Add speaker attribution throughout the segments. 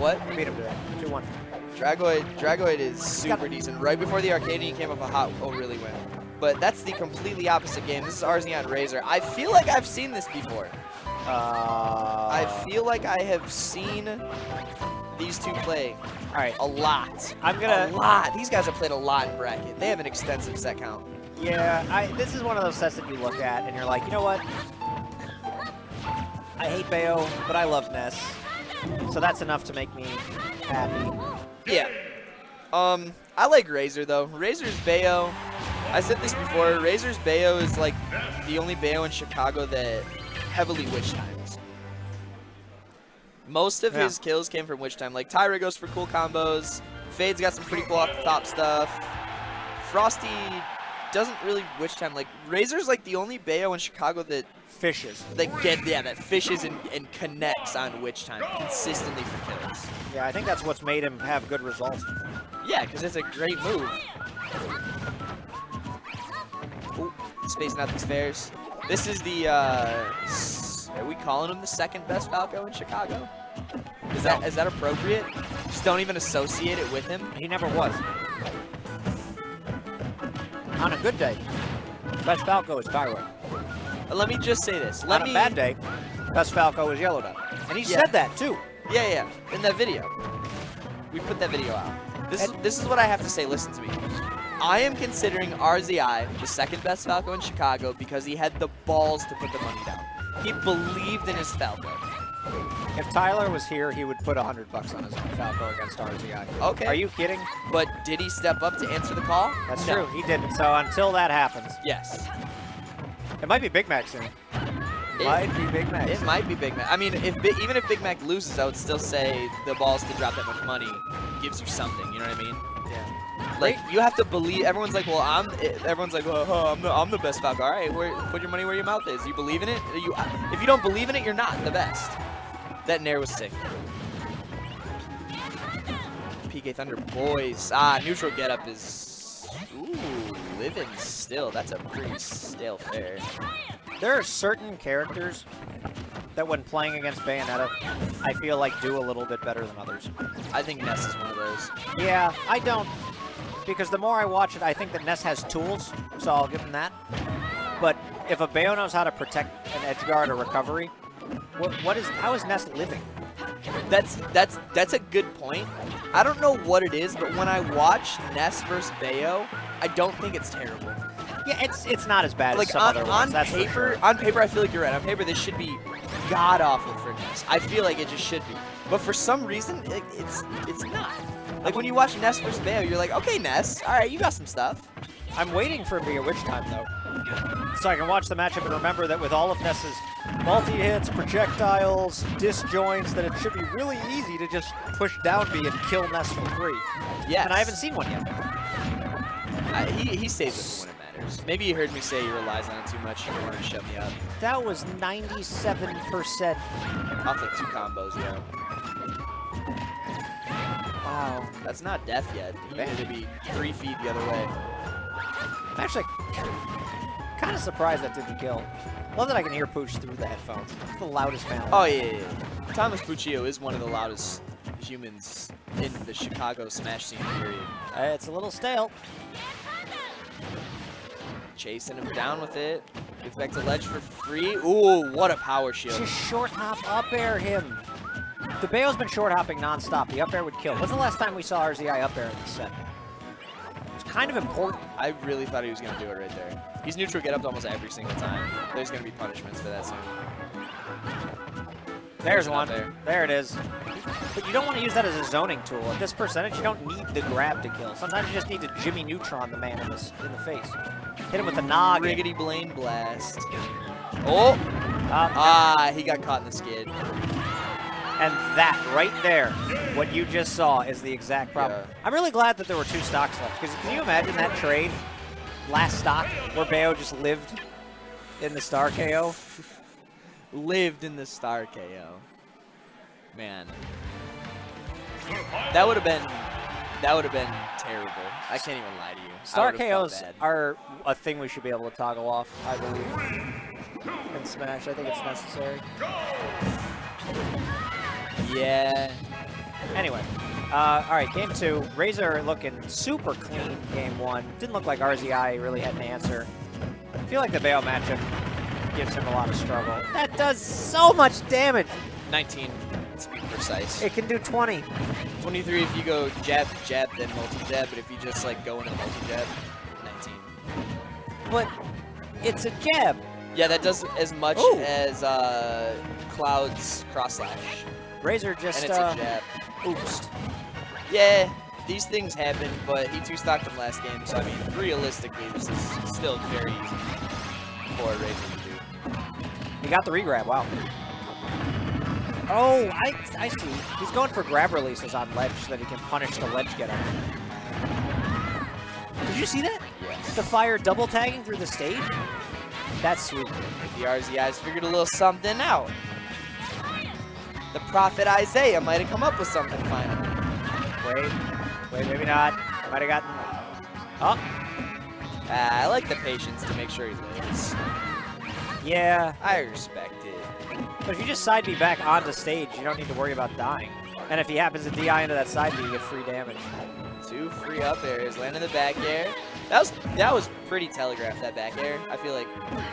Speaker 1: What?
Speaker 2: Beat him today. 2-1.
Speaker 1: Dragoid is super decent. Right before the Arcadian, he came up a hot really win. But that's the completely opposite game. This is RZI and Razor. I feel like I've seen this before. I feel like I have seen these two play a lot. A lot. These guys have played a lot in bracket. They have an extensive set count.
Speaker 2: Yeah, this is one of those sets that you look at and you're like, you know what? I hate Bayo, but I love Ness. So that's enough to make me happy.
Speaker 1: Yeah. I like Razor, though. Razor's Bayo. I said this before. Razor's Bayo is like the only Bayo in Chicago that heavily witch times. Most of his kills came from witch time. Like Tyra goes for cool combos. Fade's got some pretty cool off the top stuff. Frosty doesn't really witch time. Like Razor's like the only Bayo in Chicago that
Speaker 2: fishes.
Speaker 1: That fishes and connects on witch time consistently for kills.
Speaker 2: Yeah, I think that's what's made him have good results.
Speaker 1: Yeah, because it's a great move. Ooh, spacing out these fairs. This is the, are we calling him the second best Falco in Chicago? Is that appropriate? Just don't even associate it with him?
Speaker 2: He never was. On a good day, best Falco is Tyra.
Speaker 1: Let me just say this.
Speaker 2: On a bad day, best Falco is Yellow Dot. And he said that too.
Speaker 1: Yeah, in that video. We put that video out. This is what I have to say. Listen to me. I am considering RZI the second best Falco in Chicago because he had the balls to put the money down. He believed in his Falco.
Speaker 2: If Tyler was here, he would put $100 on his Falco against RZI.
Speaker 1: Okay.
Speaker 2: Are you kidding?
Speaker 1: But did he step up to answer the call?
Speaker 2: That's true. He didn't. So until that happens.
Speaker 1: Yes.
Speaker 2: It might be Big Mac soon. It might be Big Mac.
Speaker 1: It might be Big Mac. I mean, even if Big Mac loses, I would still say the balls to drop that much money gives you something. You know what I mean?
Speaker 2: Yeah.
Speaker 1: Like you have to believe. Everyone's like, well, Everyone's like, well, I'm the best Falco. All right, put your money where your mouth is. You believe in it. If you don't believe in it, you're not the best. That Nair was sick. PK Thunder boys. Neutral getup is living still. That's a pretty stale fair.
Speaker 2: There are certain characters that when playing against Bayonetta, I feel like do a little bit better than others.
Speaker 1: I think Ness is one of those.
Speaker 2: Yeah, I don't. Because the more I watch it, I think that Ness has tools, so I'll give him that. But if a Bayo knows how to protect an edge guard or recovery, how is Ness living?
Speaker 1: That's a good point. I don't know what it is, but when I watch Ness versus Bayo, I don't think it's terrible.
Speaker 2: Yeah, it's not as bad
Speaker 1: like
Speaker 2: as some other ones.
Speaker 1: On paper, on paper, I feel like you're right. On paper, this should be god awful for Ness. I feel like it just should be. But for some reason, it's not. Like when you watch Ness versus Bayo, you're like, okay, Ness, all right, you got some stuff.
Speaker 2: I'm waiting for it to be a witch time though, so I can watch the matchup and remember that with all of Ness's multi-hits, projectiles, disjoints, that it should be really easy to just push down B and kill Ness for free.
Speaker 1: Yeah.
Speaker 2: And I haven't seen one yet.
Speaker 1: He saves it when it matters. Maybe you heard me say he relies on it too much and you wanted to shut me up.
Speaker 2: That was 97%.
Speaker 1: Off like 2 combos, yeah. Wow. That's not death yet. He needed to be 3 feet the other way.
Speaker 2: I'm actually kind of surprised that didn't kill. Love that I can hear Pooch through the headphones. It's the loudest man.
Speaker 1: Oh, yeah. Thomas Puccio is one of the loudest humans in the Chicago Smash scene, period.
Speaker 2: It's a little stale.
Speaker 1: Chasing him down with it. Gets back to ledge for free. Ooh, what a power shield.
Speaker 2: Just short hop up air him. The Bayo's been short hopping nonstop. The up air would kill. When's the last time we saw RZI up air in this set? It's kind of important.
Speaker 1: I really thought he was going to do it right there. He's neutral get up almost every single time. There's going to be punishments for that soon.
Speaker 2: There's one. There it is. But you don't want to use that as a zoning tool. At this percentage, you don't need the grab to kill. Sometimes you just need to Jimmy Neutron the man in the face. Hit him with the nog.
Speaker 1: Riggedy Blaine Blast. Oh! He got caught in the skid.
Speaker 2: And that right there, what you just saw, is the exact problem. Yeah. I'm really glad that there were 2 stocks left, because can you imagine that trade, last stock, where Bayo just lived in the star KO?
Speaker 1: Lived in the star KO. Man. That would have been terrible. I can't even lie to you.
Speaker 2: Star KOs are a thing we should be able to toggle off, I believe. In Smash, I think it's necessary.
Speaker 1: Yeah.
Speaker 2: Anyway, all right, game 2. RZI looking super clean game 1. Didn't look like RZI really had an answer. I feel like the Bayo matchup gives him a lot of struggle. That does so much damage.
Speaker 1: 19, to be precise.
Speaker 2: It can do 20.
Speaker 1: 23 if you go jab, jab, then multi-jab, but if you just like go into multi-jab, 19.
Speaker 2: But it's a jab.
Speaker 1: Yeah, that does as much as Cloud's cross slash.
Speaker 2: RZI just
Speaker 1: and it's a jab.
Speaker 2: Oops.
Speaker 1: Yeah, these things happen, but he 2-stocked him last game, so I mean, realistically, this is still very easy for RZI to do.
Speaker 2: He got the regrab, wow. Oh, I see. He's going for grab releases on ledge so that he can punish the ledge getter. Did you see that?
Speaker 1: Yes.
Speaker 2: The fire double tagging through the stage? That's sweet.
Speaker 1: The RZI's figured a little something out. The prophet Isaiah might have come up with something finally.
Speaker 2: Wait, maybe not. Might have gotten... Oh.
Speaker 1: I like the patience to make sure he lives.
Speaker 2: Yeah.
Speaker 1: I respect it.
Speaker 2: But if you just side B back onto stage, you don't need to worry about dying. And if he happens to DI into that side B, you get free damage.
Speaker 1: 2 free up airs, land in the back air. That was pretty telegraphed, that back air. I feel like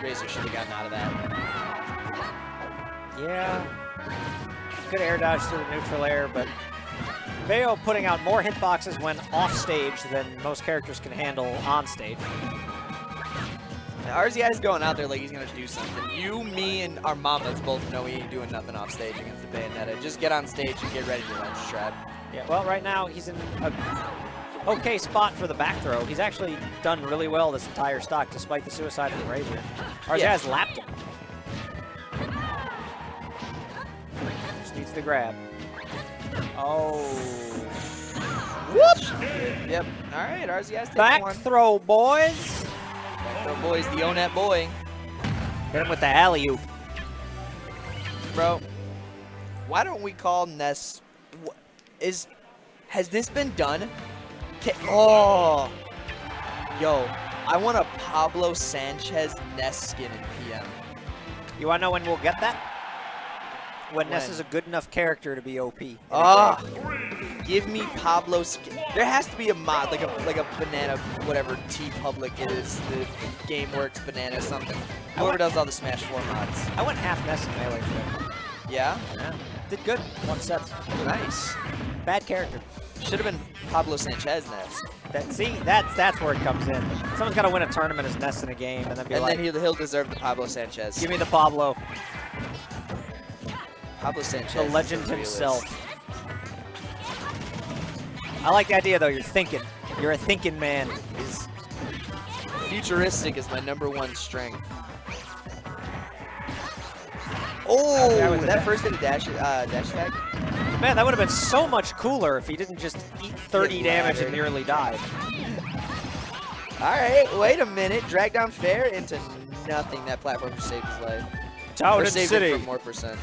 Speaker 1: RZI should have gotten out of that.
Speaker 2: Yeah. Good air dodge through the neutral air, but Bayo putting out more hitboxes when off stage than most characters can handle on stage.
Speaker 1: Now, RZI is going out there like he's going to do something. You, me, and our mamas both know he ain't doing nothing off stage against the Bayonetta. Just get on stage and get ready to lunch trap.
Speaker 2: Yeah, well, right now he's in a okay spot for the back throw. He's actually done really well this entire stock, despite the suicide of the RZI. RZI has lapped him. Just needs the grab. Oh.
Speaker 1: Whoops! Yep. All right, RZI's taking
Speaker 2: Back
Speaker 1: one.
Speaker 2: throw, boys.
Speaker 1: Back throw, boys. The Onet boy.
Speaker 2: Hit him with the alley-oop.
Speaker 1: Bro, why don't we call Ness... Has this been done? Oh! Yo, I want a Pablo Sanchez Ness skin in PM.
Speaker 2: You want to know when we'll get that? When Ness is a good enough character to be OP.
Speaker 1: Give me Pablo skin. There has to be a mod, like a banana, whatever T-Public is, the GameWorks banana something. Whoever does all the Smash 4 mods.
Speaker 2: I went half Ness in Melee today.
Speaker 1: Yeah?
Speaker 2: Yeah. Did good. 1 set.
Speaker 1: Nice.
Speaker 2: Bad character.
Speaker 1: Should have been Pablo Sanchez Ness.
Speaker 2: That's where it comes in. Someone's got to win a tournament as Ness in a game and then be like...
Speaker 1: And then he'll deserve the Pablo Sanchez.
Speaker 2: Give me the Pablo.
Speaker 1: Pablo Sanchez.
Speaker 2: The legend himself. I like the idea, though. You're thinking. You're a thinking man.
Speaker 1: Futuristic is my #1 strength. Oh, that first hit dash tag.
Speaker 2: Man, that would have been so much cooler if he didn't just eat 30 damage and nearly died.
Speaker 1: All right, wait a minute. Drag down fair into nothing. That platform just saved his life.
Speaker 2: Town City.
Speaker 1: For more percent.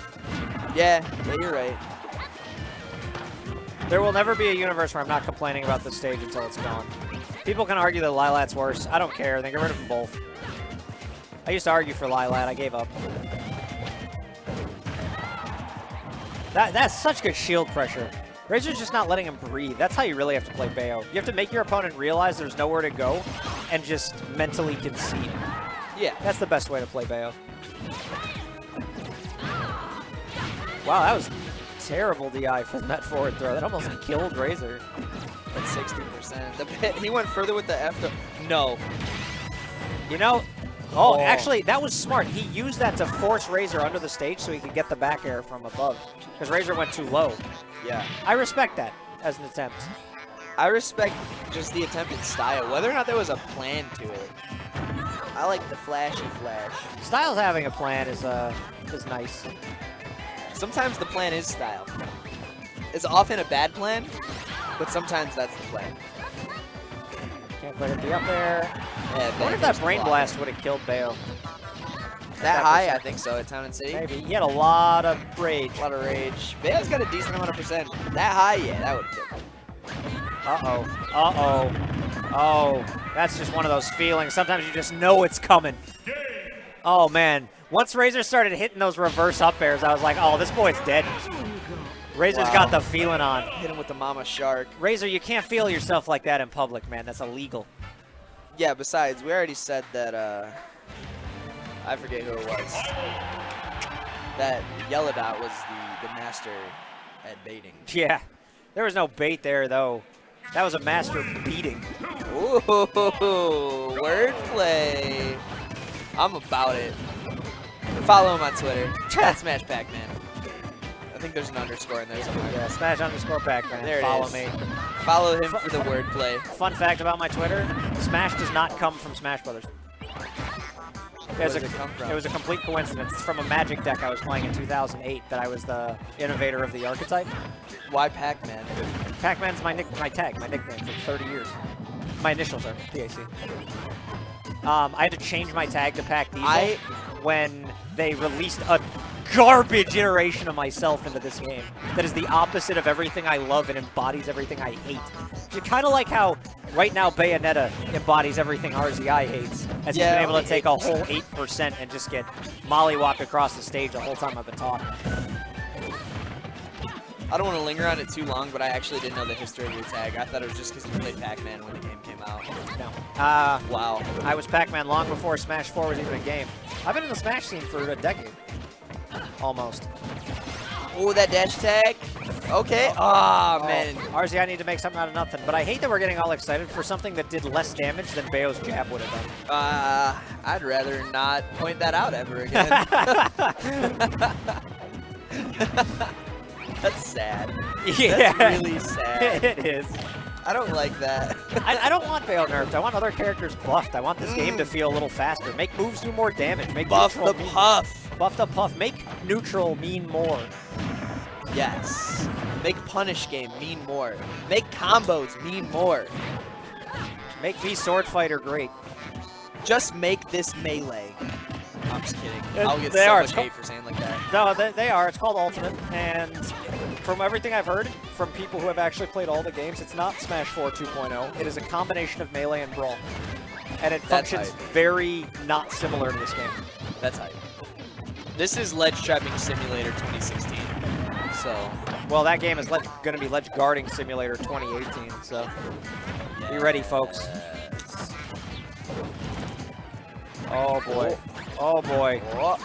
Speaker 1: Yeah, you're right.
Speaker 2: There will never be a universe where I'm not complaining about this stage until it's gone. People can argue that Lilat's worse. I don't care. They get rid of them both. I used to argue for Lilat. I gave up. That's such good shield pressure. RZI's just not letting him breathe. That's how you really have to play Bayo. You have to make your opponent realize there's nowhere to go and just mentally concede.
Speaker 1: Yeah.
Speaker 2: That's the best way to play Bayo. Wow, that was terrible DI for that forward throw. That almost killed RZI.
Speaker 1: That's 60%. He went further with the F. No.
Speaker 2: You know, actually, that was smart. He used that to force RZI under the stage so he could get the back air from above. Because RZI went too low.
Speaker 1: Yeah.
Speaker 2: I respect that as an attempt.
Speaker 1: I respect just the attempted style. Whether or not there was a plan to it. I like the flashy flash.
Speaker 2: Styles having a plan is nice.
Speaker 1: Sometimes the plan is style. It's often a bad plan, but sometimes that's the plan.
Speaker 2: Can't quite hit the up there.
Speaker 1: Yeah,
Speaker 2: I wonder if that Brain Blast would have killed Bayo.
Speaker 1: That high, I think so, at Town and City.
Speaker 2: Maybe. He had a lot of rage.
Speaker 1: A lot of rage. Bayo's got a decent amount of percent. That high, yeah, that would have killed him.
Speaker 2: Uh-oh. Uh-oh. Oh, that's just one of those feelings. Sometimes you just know it's coming. Oh, man. Once RZI started hitting those reverse up airs, I was like, oh, this boy's dead. Razor's got the feeling on.
Speaker 1: Hit him with the mama shark.
Speaker 2: Razor, you can't feel yourself like that in public, man. That's illegal.
Speaker 1: Yeah, besides, we already said that, I forget who it was. That Yelladot was the master at baiting.
Speaker 2: Yeah. There was no bait there, though. That was a master beating.
Speaker 1: Ooh, wordplay. I'm about it. Follow him on Twitter. At Smash Pac-Man. I think there's an underscore in there somewhere.
Speaker 2: Yeah, Smash_Pac-Man.
Speaker 1: There
Speaker 2: Follow
Speaker 1: it is.
Speaker 2: me.
Speaker 1: Follow him for the wordplay.
Speaker 2: Fun fact about my Twitter, Smash does not come from Smash Brothers.
Speaker 1: Where does it come from?
Speaker 2: It was a complete coincidence. It's from a Magic deck I was playing in 2008 that I was the innovator of the archetype.
Speaker 1: Why Pac-Man?
Speaker 2: Pac-Man's my tag, my nickname for 30 years. My initials are PAC. I had to change my tag to Pac Diesel when they released a garbage iteration of myself into this game that is the opposite of everything I love and embodies everything I hate. It's kind of like how right now Bayonetta embodies everything RZI hates, as he's been able to take a whole 8% and just get mollywalked across the stage the whole time I've been talking.
Speaker 1: I don't want to linger on it too long, but I actually didn't know the history of your tag. I thought it was just because you played Pac-Man when the game came out.
Speaker 2: No.
Speaker 1: Wow.
Speaker 2: I was Pac-Man long before Smash 4 was even a game. I've been in the Smash scene for a decade. Almost.
Speaker 1: Oh, that dash tag. Okay. Oh, man.
Speaker 2: RZI need to make something out of nothing. But I hate that we're getting all excited for something that did less damage than Bayo's jab would have done.
Speaker 1: I'd rather not point that out ever again. That's sad.
Speaker 2: Yeah.
Speaker 1: That's really sad.
Speaker 2: It is.
Speaker 1: I don't like that.
Speaker 2: I don't want Bayo nerfed. I want other characters buffed. I want this game to feel a little faster. Make moves do more damage. Make
Speaker 1: Buff the puff.
Speaker 2: Buff the puff. Make neutral mean more.
Speaker 1: Yes. Make punish game mean more. Make combos mean more.
Speaker 2: Make V Sword Fighter great.
Speaker 1: Just make this melee. I'm just kidding. I'll get
Speaker 2: They
Speaker 1: so
Speaker 2: are.
Speaker 1: much hate for saying like that.
Speaker 2: No, they are. It's called Ultimate, and from everything I've heard from people who have actually played all the games, it's not Smash 4 2.0. It is a combination of Melee and Brawl, and it functions very not similar to this game.
Speaker 1: That's hype. This is Ledge Trapping Simulator 2016. So,
Speaker 2: well, that game is going to be Ledge Guarding Simulator 2018. So, be ready, folks. Oh boy. Oh boy.
Speaker 1: Oh.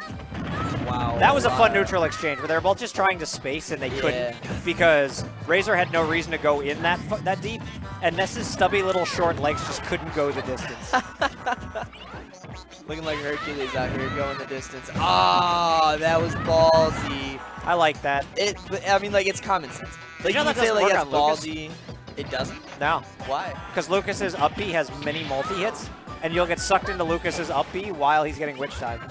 Speaker 1: Wow.
Speaker 2: That was a fun neutral exchange where they were both just trying to space and they couldn't because Razor had no reason to go in that deep, and Ness's stubby little short legs just couldn't go the distance.
Speaker 1: Looking like Hercules out here going the distance. Ah, that was ballsy.
Speaker 2: I like that.
Speaker 1: I mean, like, it's common sense. Like,
Speaker 2: you know
Speaker 1: would
Speaker 2: that
Speaker 1: say,
Speaker 2: doesn't
Speaker 1: like,
Speaker 2: work
Speaker 1: it's
Speaker 2: on Lucas?
Speaker 1: ballsy. It doesn't?
Speaker 2: No.
Speaker 1: Why?
Speaker 2: Because Lucas's up B has many multi-hits, and you'll get sucked into Lucas's up B while he's getting Witch Time.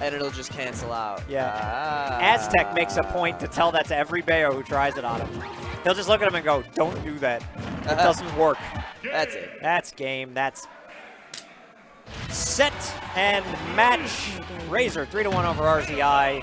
Speaker 1: And it'll just cancel out.
Speaker 2: Yeah. Aztec makes a point to tell that to every Bayo who tries it on him. He'll just look at him and go, don't do that. It doesn't work.
Speaker 1: That's it.
Speaker 2: That's game. That's set and match. Razor 3-1 over RZI.